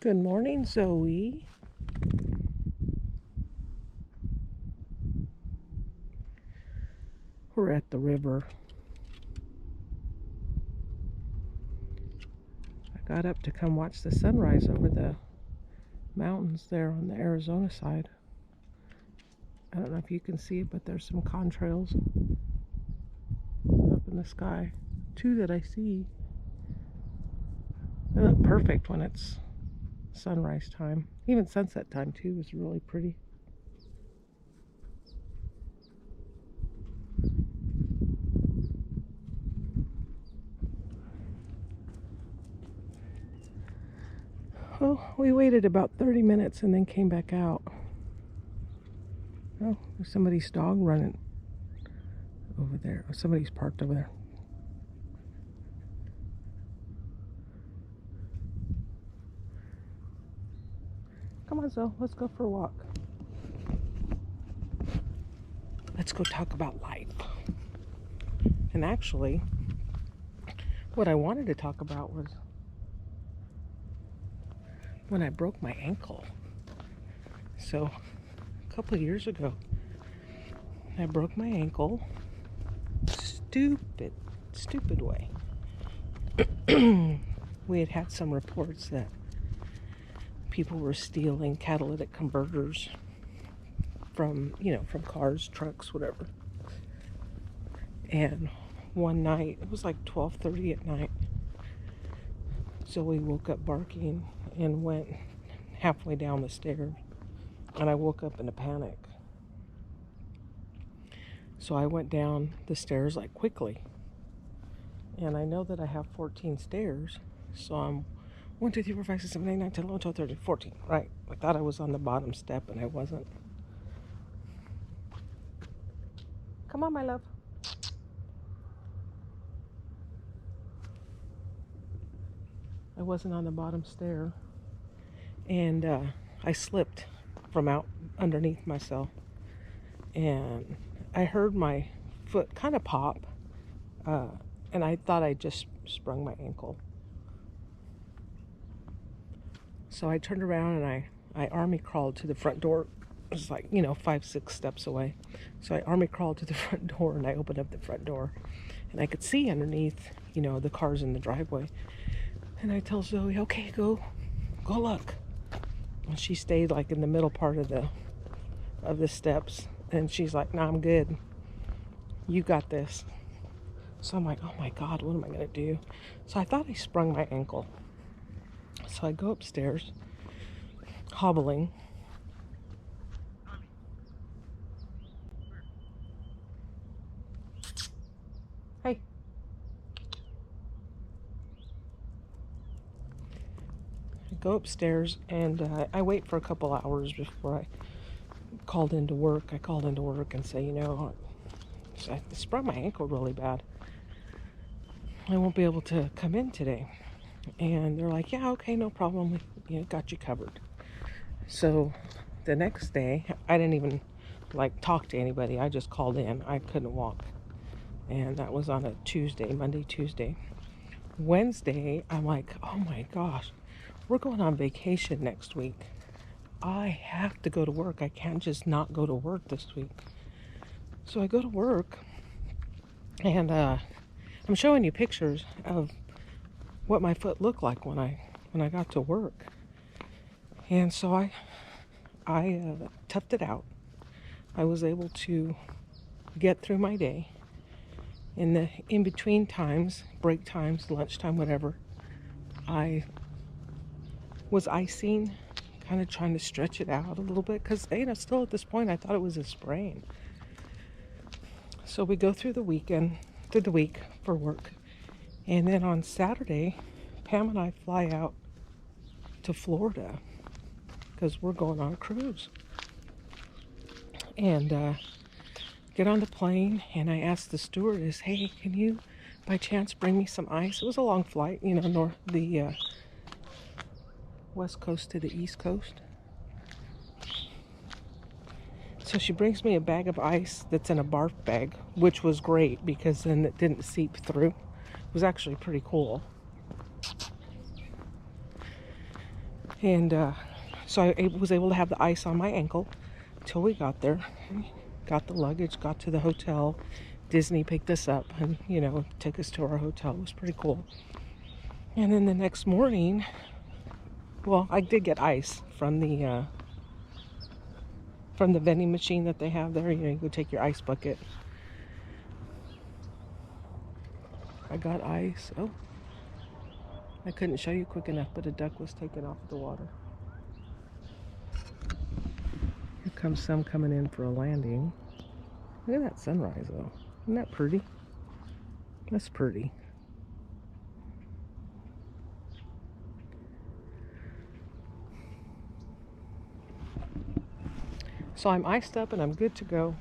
Good morning, Zoey. We're at the river. I got up to come watch the sunrise over the mountains there on the Arizona side. I don't know if you can see it, but there's some contrails up in the sky. Two that I see. They look perfect when it's sunrise time. Even sunset time too is really pretty. Well, we waited about 30 minutes and then came back out. Oh, there's somebody's dog running over there. Somebody's parked over there. Come on, Zoe, let's go for a walk. Let's go talk about life. And actually, what I wanted to talk about was when I broke my ankle. So, a couple of years ago, I broke my ankle. Stupid way. We had some reports that people were stealing catalytic converters from cars, trucks, whatever. And one night, it was like 12:30 at night, Zoey woke up barking and went halfway down the stairs, and I woke up in a panic. So I went down the stairs like quickly, and I know that I have 14 stairs, so I'm 1, 2, 3, 4, 5, 6, 7, 8, 9, 10, 11, 12, 13, 14, right? I thought I was on the bottom step, and I wasn't. Come on, my love. I wasn't on the bottom stair, and I slipped from out underneath myself, and I heard my foot kind of pop, and I thought I just sprung my ankle. So I turned around and I army crawled to the front door. It was like, 5, 6 steps away. So I army crawled to the front door, and I opened up the front door, and I could see underneath, the cars in the driveway. And I tell Zoey, okay, go look. And she stayed like in the middle part of the steps, and she's like, "No, I'm good. You got this." So I'm like, "Oh my God, what am I gonna do?" So I thought I sprung my ankle. So I go upstairs, hobbling. Hey. I go upstairs, and I wait for a couple hours before I called into work. I called into work and say, I sprained my ankle really bad. I won't be able to come in today. And they're like, "Yeah, okay, no problem. We got you covered." So the next day, I didn't even talk to anybody. I just called in. I couldn't walk. And that was on a Tuesday, Monday, Tuesday. Wednesday, I'm like, "Oh my gosh, we're going on vacation next week. I have to go to work. I can't just not go to work this week." So I go to work, and I'm showing you pictures of what my foot looked like when I got to work. And so I toughed it out. I was able to get through my day. In the in-between times, break times, lunchtime, whatever, I was icing, kind of trying to stretch it out a little bit, because still at this point I thought it was a sprain. So we go through the week for work, and then on Saturday, Pam and I fly out to Florida because we're going on a cruise. And get on the plane, and I asked the stewardess, "Hey, can you by chance bring me some ice?" It was a long flight, the west coast to the east coast. So she brings me a bag of ice that's in a barf bag, which was great because then it didn't seep through. It was actually pretty cool. And so I was able to have the ice on my ankle till we got there. Got the luggage, got to the hotel. Disney picked us up and, took us to our hotel. It was pretty cool. And then the next morning, well, I did get ice from the vending machine that they have there. You go take your ice bucket. I got ice. Oh, I couldn't show you quick enough, but a duck was taken off the water. Here comes some coming in for a landing. Look at that sunrise, though. Isn't that pretty? That's pretty. So I'm iced up and I'm good to go.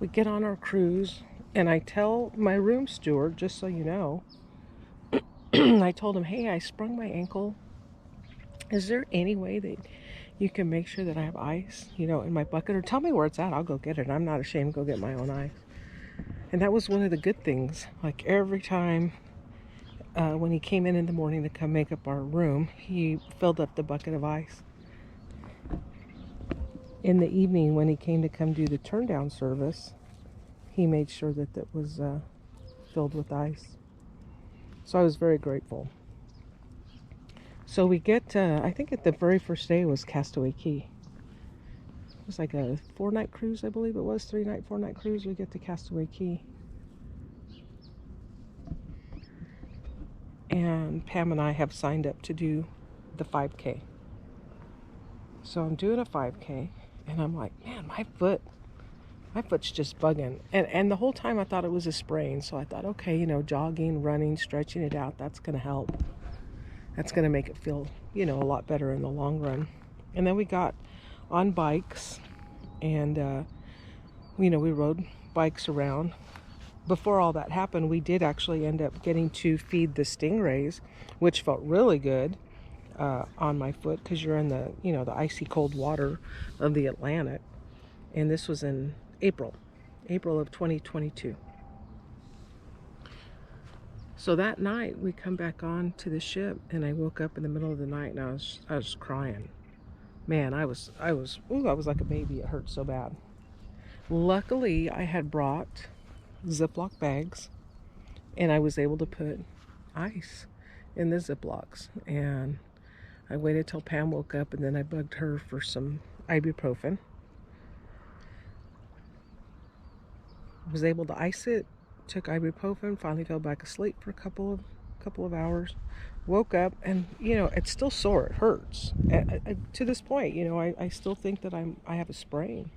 We get on our cruise and I tell my room steward, just so you know, I told him, hey, I sprung my ankle. Is there any way that you can make sure that I have ice, in my bucket? Or tell me where it's at. I'll go get it. I'm not ashamed to go get my own ice. And that was one of the good things. Like every time when he came in the morning to come make up our room, he filled up the bucket of ice. In the evening, when he came to come do the turn down service, he made sure that it was filled with ice. So I was very grateful. So we get, I think at the very first day was Castaway Cay. It was like a 4-night cruise, I believe it was. 3-night, 4-night cruise. We get to Castaway Cay. And Pam and I have signed up to do the 5K. So I'm doing a 5K. And I'm like, man, my foot's just bugging. And the whole time I thought it was a sprain. So I thought, okay, jogging, running, stretching it out, that's going to help. That's going to make it feel, a lot better in the long run. And then we got on bikes and, we rode bikes around. Before all that happened, we did actually end up getting to feed the stingrays, which felt really good on my foot because you're in the, the icy cold water of the Atlantic. And this was in April of 2022. So that night we come back on to the ship and I woke up in the middle of the night and I was crying. Man, I was like a baby. It hurt so bad. Luckily, I had brought Ziploc bags and I was able to put ice in the Ziplocs. And I waited till Pam woke up and then I bugged her for some ibuprofen. Was able to ice it, took ibuprofen, finally fell back asleep for a couple of hours. Woke up and it's still sore. It hurts. To this point, I still think that I have a sprain.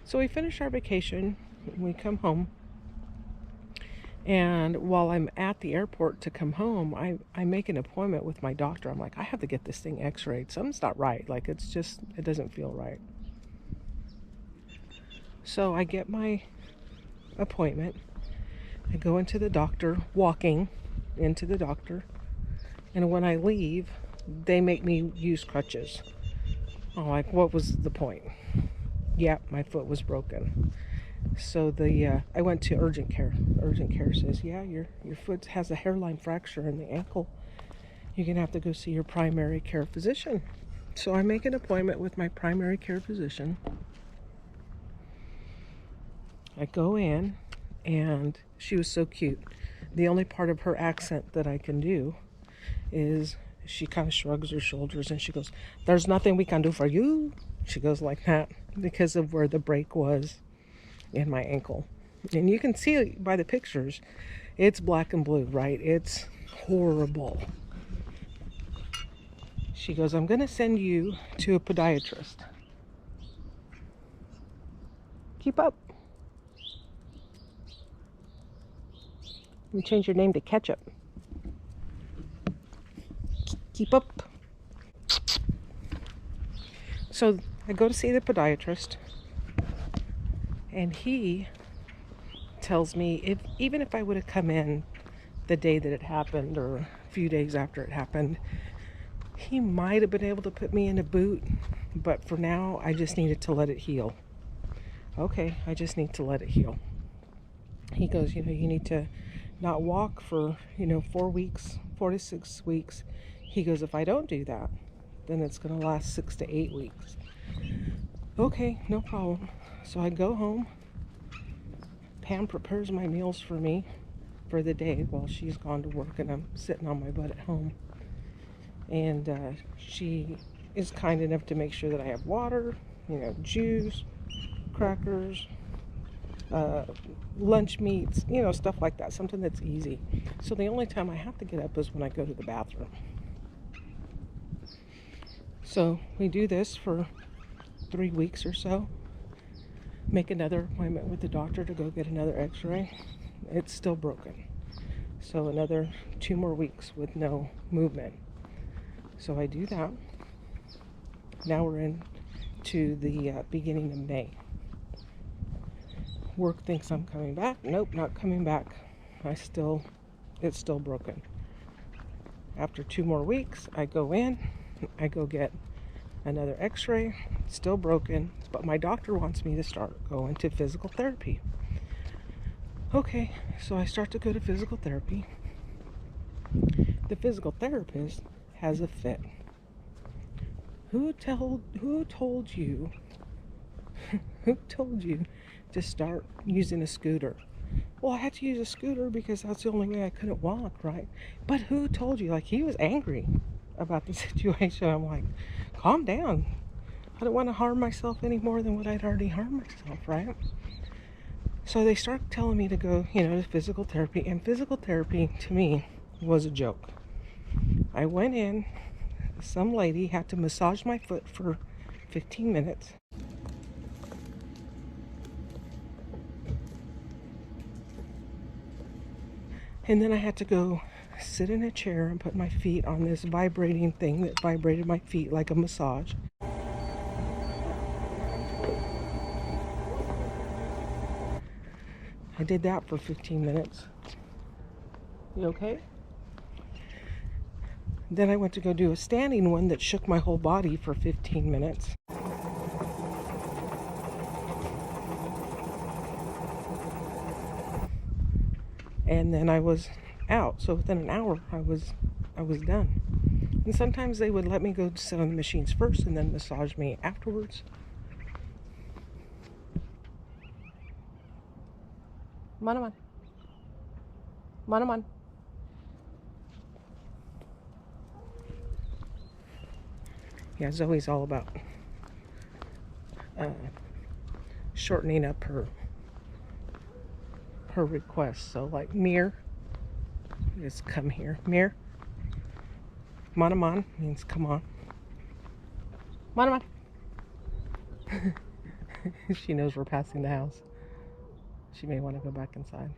So we finish our vacation. We come home. And while I'm at the airport to come home, I make an appointment with my doctor. I'm like, I have to get this thing x-rayed. Something's not right. Like it doesn't feel right. So I get my appointment. I go into the doctor, walking into the doctor. And when I leave, they make me use crutches. I'm like, what was the point? Yeah, my foot was broken. So I went to urgent care. Urgent care says, yeah, your foot has a hairline fracture in the ankle. You're going to have to go see your primary care physician. So I make an appointment with my primary care physician. I go in, and she was so cute. The only part of her accent that I can do is she kind of shrugs her shoulders and she goes, there's nothing we can do for you. She goes like that because of where the break was in my ankle. And you can see by the pictures, it's black and blue, right? It's horrible. She goes, I'm going to send you to a podiatrist. Keep up. Let me change your name to Ketchup. Keep up. So I go to see the podiatrist, and he tells me even if I would have come in the day that it happened or a few days after it happened, he might have been able to put me in a boot, but for now I just needed to let it heal. Okay, I just need to let it heal. He goes, you need to not walk for 4 weeks, 4 to 6 weeks. He goes, if I don't do that, then it's going to last 6 to 8 weeks. Okay, no problem. So I go home. Pam prepares my meals for me for the day while she's gone to work, and I'm sitting on my butt at home. And she is kind enough to make sure that I have water, juice, crackers, lunch meats, stuff like that, something that's easy. So the only time I have to get up is when I go to the bathroom. So we do this for 3 weeks or so. Make another appointment with the doctor to go get another x-ray. It's still broken. So another 2 more weeks with no movement. So I do that. Now we're into the beginning of May. Work thinks I'm coming back. Nope, not coming back. It's still broken. After 2 more weeks, I go in. I go get another x-ray. Still broken, but my doctor wants me to start going to physical therapy. Okay, so I start to go to physical therapy. The physical therapist has a fit. Who told you who told you to start using a scooter? Well, I had to use a scooter because that's the only way I couldn't walk, right? But who told you? Like, he was angry about the situation. I'm like, calm down. I don't want to harm myself any more than what I'd already harmed myself, right? So they start telling me to go, to physical therapy. And physical therapy, to me, was a joke. I went in. Some lady had to massage my foot for 15 minutes. And then I had to go sit in a chair and put my feet on this vibrating thing that vibrated my feet like a massage. I did that for 15 minutes. You okay? Then I went to go do a standing one that shook my whole body for 15 minutes. And then I was out. So within an hour, I was done. And sometimes they would let me go sit on the machines first and then massage me afterwards. Manaman. Manaman. Yeah, Zoe's all about shortening up her requests. So like Mir, just come here. Mir. Manaman means come on. Manaman. She knows we're passing the house. She may want to go back inside.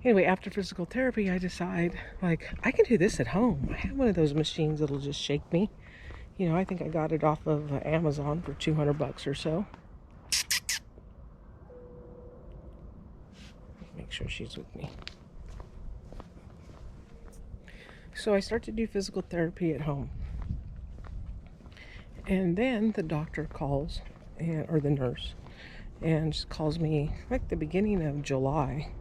Anyway, after physical therapy, I decide, like, I can do this at home. I have one of those machines that'll just shake me. I think I got it off of Amazon for $200 or so. Make sure she's with me. So I start to do physical therapy at home. And then the doctor calls, or the nurse, and she calls me like the beginning of July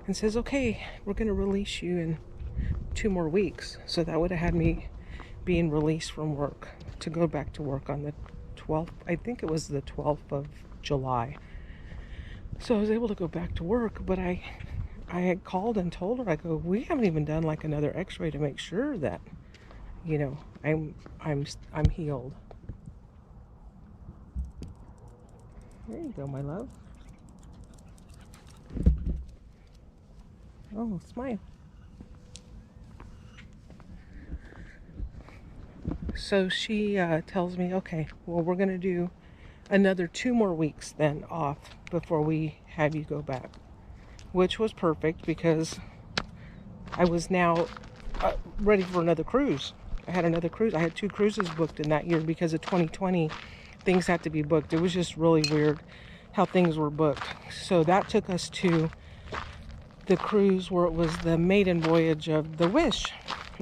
and says, okay, we're going to release you in 2 more weeks. So that would have had me being released from work to go back to work on the 12th. I think it was the 12th of July. So I was able to go back to work, but I had called and told her, I go, we haven't even done like another x-ray to make sure that, I'm healed. There you go, my love. Oh, smile. So she tells me, okay, well, we're going to do another 2 more weeks then off before we have you go back. Which was perfect because I was now ready for another cruise. I had another cruise. I had 2 cruises booked in that year because of 2020. Things had to be booked. It was just really weird how things were booked. So that took us to the cruise where it was the maiden voyage of the Wish.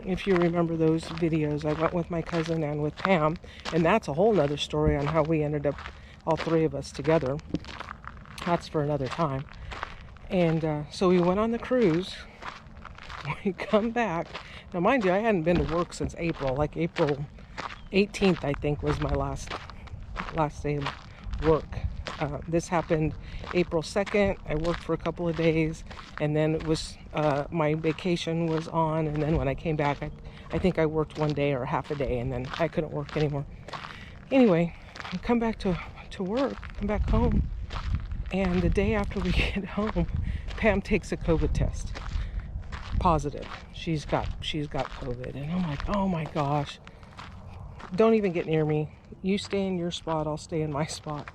If you remember those videos, I went with my cousin and with Pam, and that's a whole nother story on how we ended up, all 3 of us together. That's for another time. And so we went on the cruise, We come back. Now, mind you, I hadn't been to work since April. Like April 18th, I think, was my last day of work. This happened April 2nd. I worked for a couple of days, and then it was my vacation was on, and then when I came back, I think I worked one day or half a day, and then I couldn't work anymore. Anyway, I come back to work, come back home, and the day after we get home, Pam takes a COVID test. Positive. She's got COVID, and I'm like, oh my gosh. Don't even get near me. You stay in your spot, I'll stay in my spot.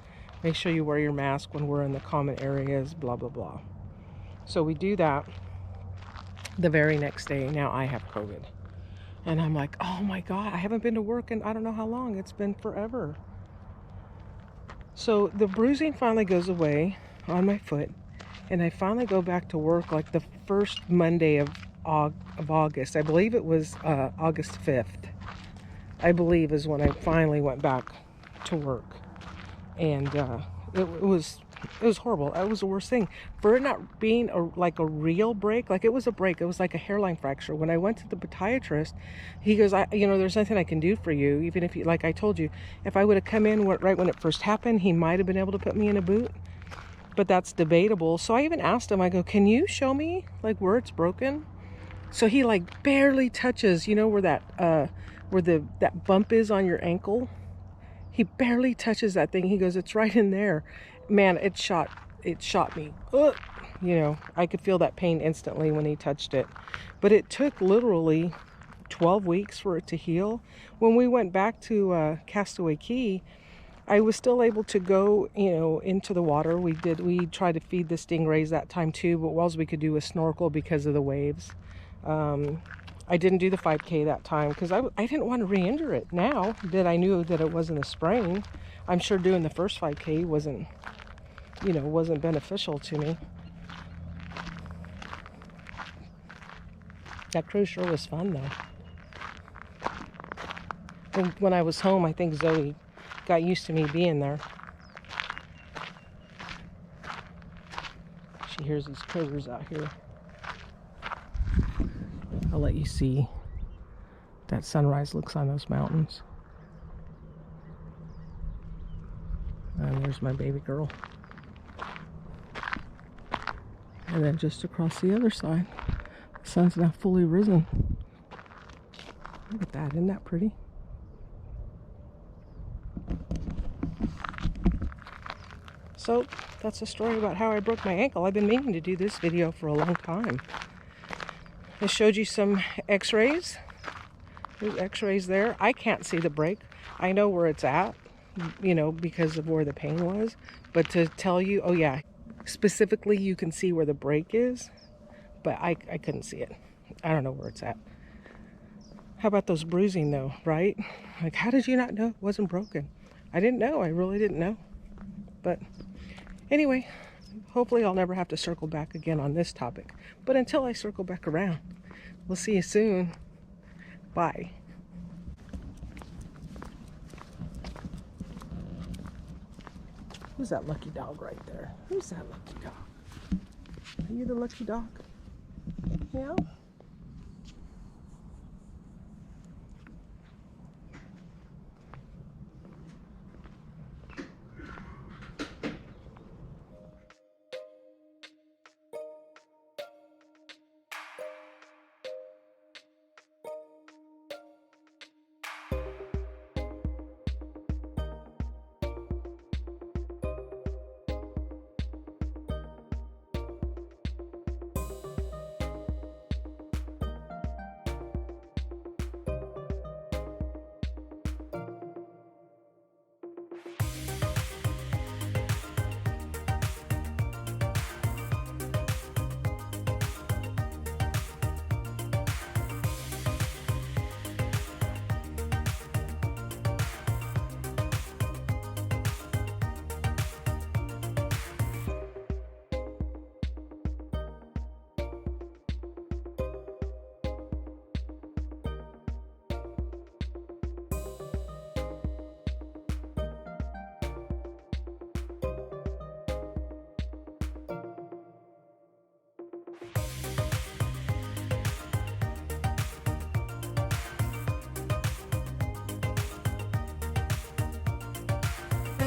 Make sure you wear your mask when we're in the common areas, blah, blah, blah. So we do that. The very next day, now I have COVID. And I'm like, oh my God, I haven't been to work in I don't know how long. It's been forever. So the bruising finally goes away on my foot. And I finally go back to work like the first Monday of August. I believe it was August 5th. I believe is when I finally went back to work. And it was horrible. It was the worst thing. For it not being like a real break, like it was a break. It was like a hairline fracture. When I went to the podiatrist, he goes, there's nothing I can do for you. Even if you, like I told you, if I would have come in right when it first happened, he might have been able to put me in a boot. But that's debatable. So I even asked him, I go, can you show me like where it's broken? So he like barely touches, where that that bump is on your ankle. He barely touches that thing. He goes, it's right in there. Man, it shot me. I could feel that pain instantly when he touched it. But it took literally 12 weeks for it to heal. When we went back to Castaway Key, I was still able to go, into the water. We tried to feed the stingrays that time too, but all we could do was snorkel because of the waves. I didn't do the 5K that time because I didn't want to re-injure it. Now that I knew that it wasn't a sprain, I'm sure doing the first 5K wasn't beneficial to me. That cruise sure was fun though. And when I was home, I think Zoey got used to me being there. She hears these critters out here. I'll let you see that sunrise looks on those mountains. And there's my baby girl. And then just across the other side, the sun's now fully risen. Look at that, isn't that pretty? So that's a story about how I broke my ankle. I've been meaning to do this video for a long time. I showed you some x-rays. There's x-rays there. I can't see the break. I know where it's at, because of where the pain was. But to tell you, oh yeah, specifically you can see where the break is, but I couldn't see it. I don't know where it's at. How about those bruising though, right? Like, how did you not know it wasn't broken? I didn't know. I really didn't know. But anyway, hopefully I'll never have to circle back again on this topic. But until I circle back around, we'll see you soon. Bye. Who's that lucky dog right there? Who's that lucky dog? Are you the lucky dog? Yeah?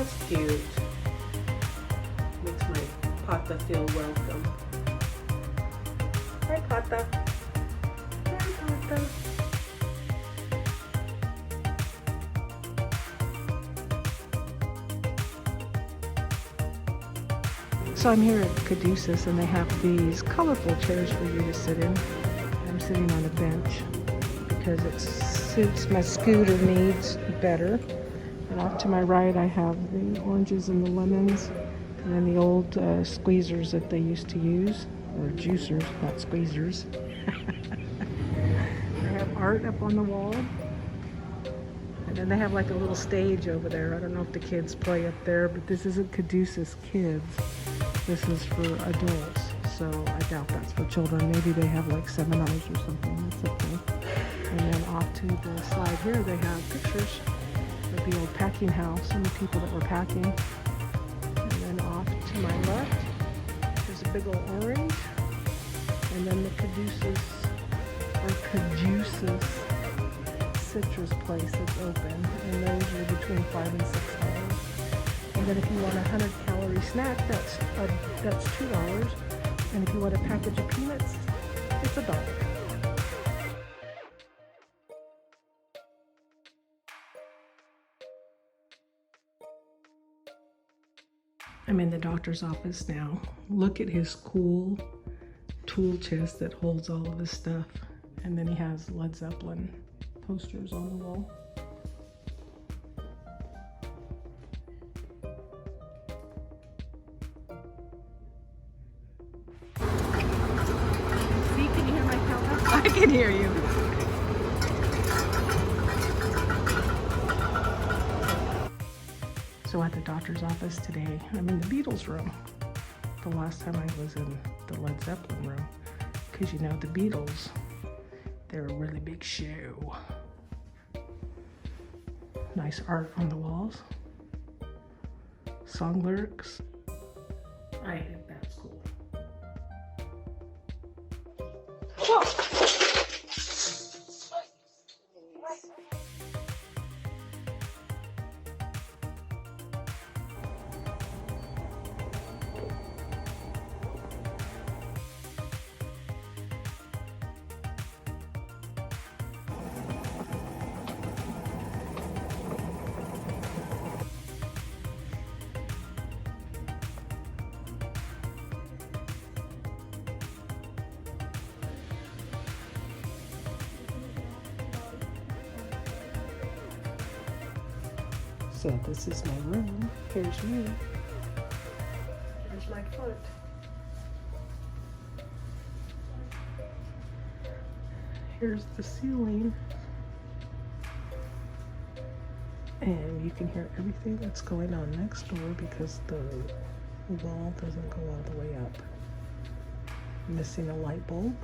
That's cute. Makes my Pata feel welcome. Hi, Pata. Hi, Pata. So I'm here at Caduceus and they have these colorful chairs for you to sit in. I'm sitting on a bench because it suits my scooter needs better. And off to my right I have the oranges and the lemons and then the old squeezers that they used to use, or juicers, not squeezers. They have art up on the wall. And then they have like a little stage over there. I don't know if the kids play up there, but this isn't Caduceus Kids. This is for adults, so I doubt that's for children. Maybe they have like seminars or something. That's okay. And then off to the side here, they have pictures of the old packing house and the people that were packing. And then off to my left, there's a big old orange. And then the Caduceus citrus place that's open. And those are between $5 and $6. And then if you want a 100-calorie snack, that's $2. And if you want a package of peanuts, it's $1. I'm in the doctor's office now. Look at his cool tool chest that holds all of his stuff. And then he has Led Zeppelin posters on the wall. I can hear you. So at the doctor's office today, I'm in the Beatles room. The last time I was in the Led Zeppelin room. Because you know the Beatles, they're a really big show. Nice art on the walls. Song lyrics. I think that's cool. Whoa. So this is my room. Here's me. Here's my foot. Here's the ceiling. And you can hear everything that's going on next door because the wall doesn't go all the way up. Missing a light bulb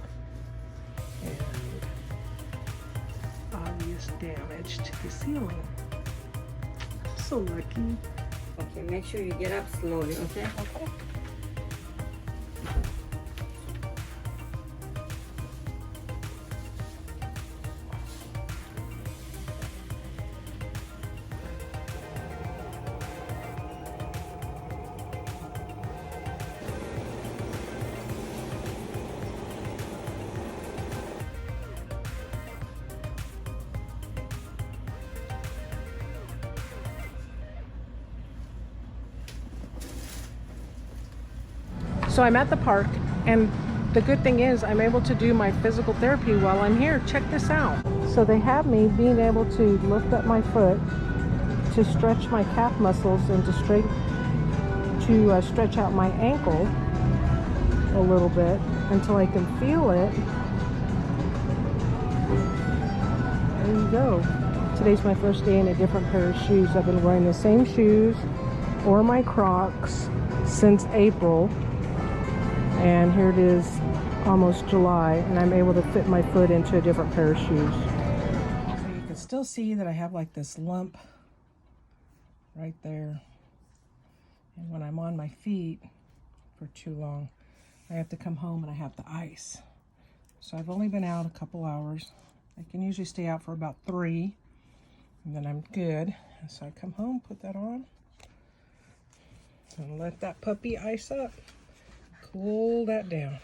and obvious damage to the ceiling. So lucky. Okay, make sure you get up slowly, okay? Okay. So I'm at the park, and the good thing is I'm able to do my physical therapy while I'm here. Check this out. So they have me being able to lift up my foot to stretch my calf muscles and to stretch out my ankle a little bit until I can feel it. There you go. Today's my first day in a different pair of shoes. I've been wearing the same shoes or my Crocs since April. And here it is, almost July, and I'm able to fit my foot into a different pair of shoes. So you can still see that I have like this lump right there. And when I'm on my feet for too long, I have to come home and I have the ice. So I've only been out a couple hours. I can usually stay out for about 3, and then I'm good. And so I come home, put that on, And let that puppy ice up. Cool that down.